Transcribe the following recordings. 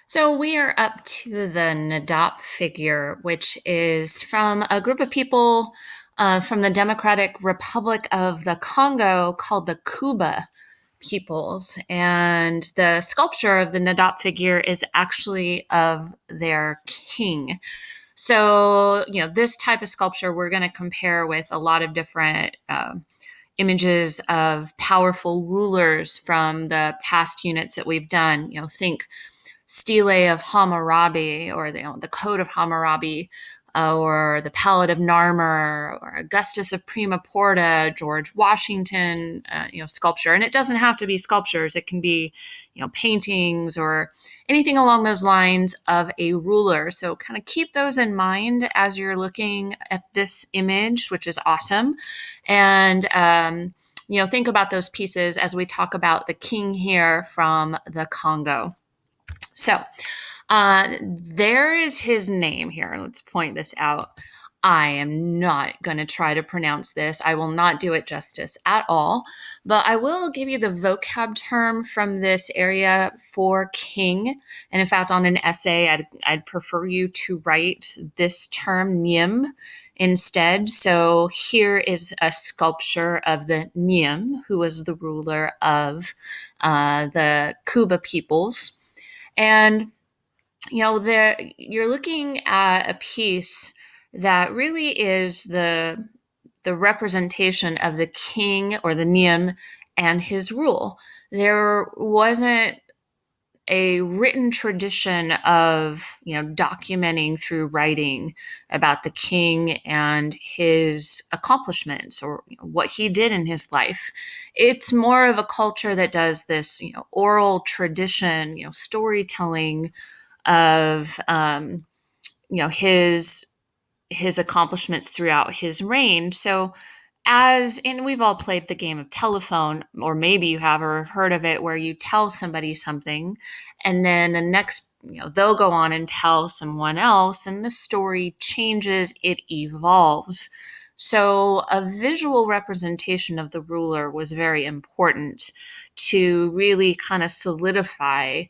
So we are up to the Ndop figure, which is from a group of people from the Democratic Republic of the Congo called the Kuba peoples. And the sculpture of the Ndop figure is actually of their king. So, this type of sculpture we're going to compare with a lot of different images of powerful rulers from the past units that we've done. Think Stele of Hammurabi, or the Code of Hammurabi, or the Palette of Narmer, or Augustus of Prima Porta, George Washington, sculpture. And it doesn't have to be sculptures; it can be, paintings or anything along those lines of a ruler. So kind of keep those in mind as you're looking at this image, which is awesome, and think about those pieces as we talk about the king here from the Congo. So there is his name here. Let's point this out. I am not going to try to pronounce this. I will not do it justice at all, but I will give you the vocab term from this area for king. And in fact, on an essay, I'd prefer you to write this term, Nyim, instead. So here is a sculpture of the Nyim, who was the ruler of the Kuba peoples. And you're looking at a piece that really is the representation of the king or the Niem and his rule. There wasn't a written tradition of documenting through writing about the king and his accomplishments or what he did in his life. It's more of a culture that does this oral tradition, storytelling of his accomplishments throughout his reign. So and we've all played the game of telephone, or maybe you have or heard of it, where you tell somebody something and then the next, they'll go on and tell someone else and the story changes, it evolves. So a visual representation of the ruler was very important to really kind of solidify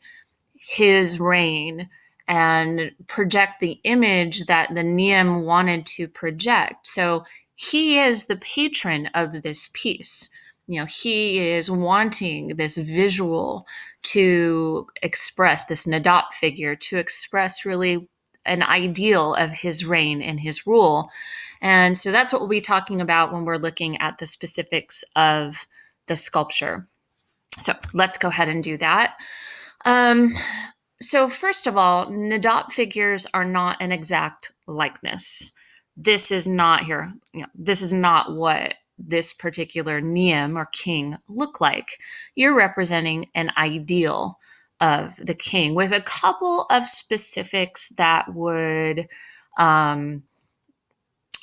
his reign and project the image that the Niem wanted to project. So he is the patron of this piece. He is wanting this visual to express this Ndop figure, to express really an ideal of his reign and his rule. And so that's what we'll be talking about when we're looking at the specifics of the sculpture. So let's go ahead and do that. So first of all, Ndop figures are not an exact likeness. This is not here. This is not what this particular Niem or king look like. You're representing an ideal of the king with a couple of specifics that would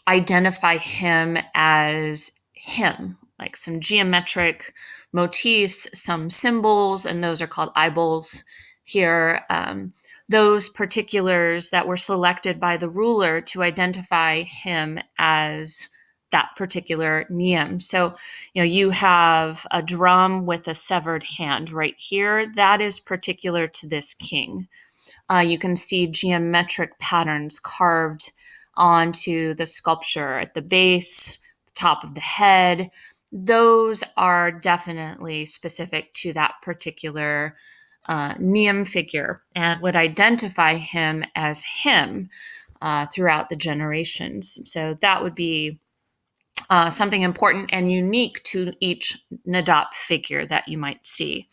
identify him as him, like some geometric motifs, some symbols, and those are called eyeballs here. Those particulars that were selected by the ruler to identify him as that particular Niem. So, you have a drum with a severed hand right here. That is particular to this king. You can see geometric patterns carved onto the sculpture at the base, the top of the head. Those are definitely specific to that particular Niem figure and would identify him as him throughout the generations. So that would be something important and unique to each Ndop figure that you might see.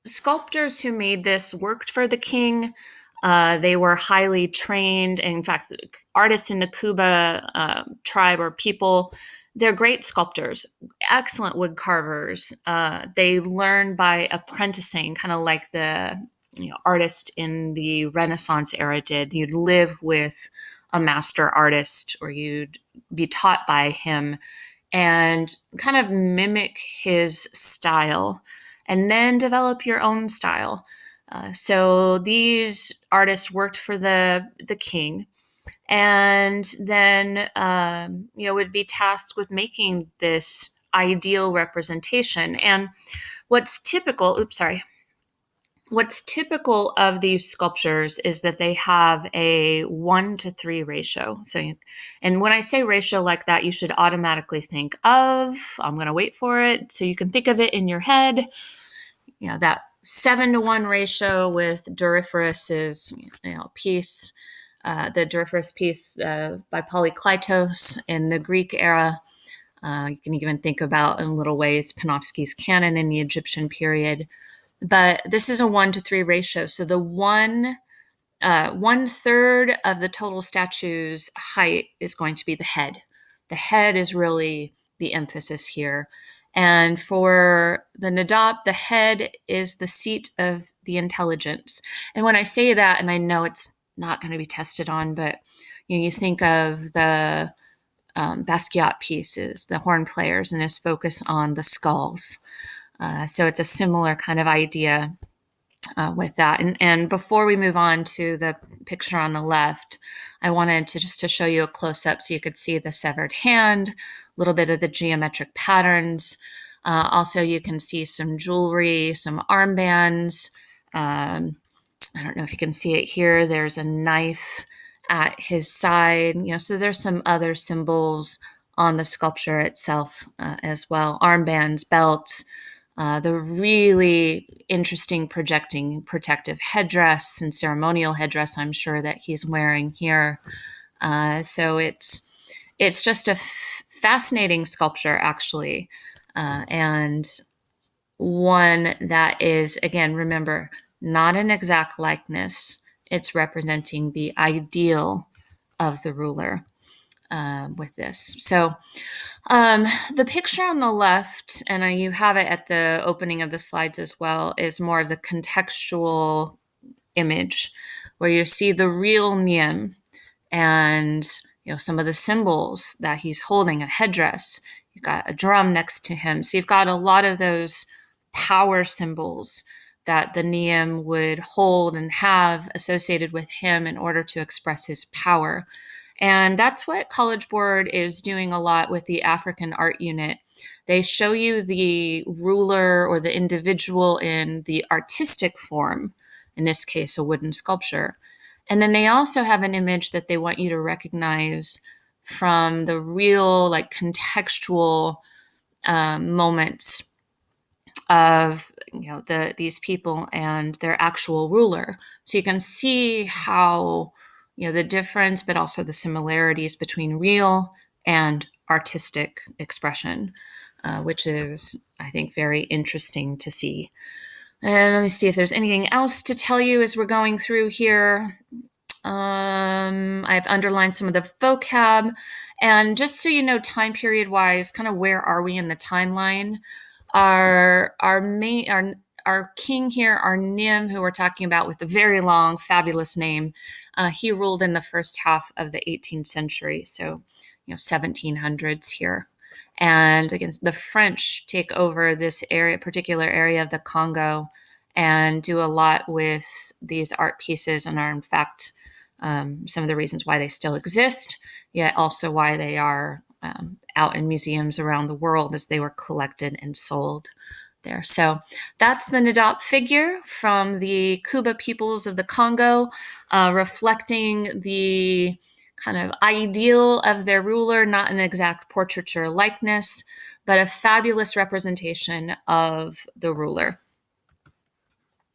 Sculptors who made this worked for the king. They were highly trained. In fact, artists in the Kuba tribe or people, they're great sculptors, excellent wood carvers. They learn by apprenticing, kind of like the artist in the Renaissance era did. You'd live with a master artist or you'd be taught by him and kind of mimic his style and then develop your own style. So these artists worked for the king, and then would be tasked with making this ideal representation. And what's typical, What's typical of these sculptures is that they have a 1 to 3 ratio. And when I say ratio like that, you should automatically think of, I'm going to wait for it, so you can think of it in your head, that 7-to-1 ratio with Doryphorus's, piece, the Doryphorus piece by Polykleitos in the Greek era. You can even think about, in little ways, Panofsky's canon in the Egyptian period. But this is a 1 to 3 ratio. So the 1/3 of the total statue's height is going to be the head. The head is really the emphasis here. And for the Ndop, the head is the seat of the intelligence. And when I say that, and I know it's not going to be tested on, but you think of the Basquiat pieces, the horn players, and his focus on the skulls. So it's a similar kind of idea with that. And before we move on to the picture on the left, I wanted to show you a close-up so you could see the severed hand, a little bit of the geometric patterns. Also, you can see some jewelry, some armbands. I don't know if you can see it here. There's a knife at his side. So there's some other symbols on the sculpture itself as well. Armbands, belts, the really interesting protective headdress and ceremonial headdress I'm sure that he's wearing here. So it's just a fascinating sculpture, actually, and one that is, again, remember, not an exact likeness. It's representing the ideal of the ruler with this. So the picture on the left, and you have it at the opening of the slides as well, is more of the contextual image where you see the real Niem and some of the symbols that he's holding, a headdress. You've got a drum next to him. So you've got a lot of those power symbols that the Niem would hold and have associated with him in order to express his power. And that's what College Board is doing a lot with the African art unit. They show you the ruler or the individual in the artistic form, in this case, a wooden sculpture. And then they also have an image that they want you to recognize from the real, contextual moments of these people and their actual ruler. So you can see how the difference, but also the similarities between real and artistic expression, which is, I think, very interesting to see. And let me see if there's anything else to tell you as we're going through here. I've underlined some of the vocab, and just so you know, time period wise, kind of where are we in the timeline? Our king here, our Nim, who we're talking about with the very long, fabulous name, he ruled in the first half of the 18th century, so 1700s here. And again, the French take over this particular area of the Congo, and do a lot with these art pieces, and are in fact some of the reasons why they still exist, yet also why they are out in museums around the world as they were collected and sold there. So that's the Ndop figure from the Kuba peoples of the Congo, reflecting the kind of ideal of their ruler, not an exact portraiture likeness, but a fabulous representation of the ruler.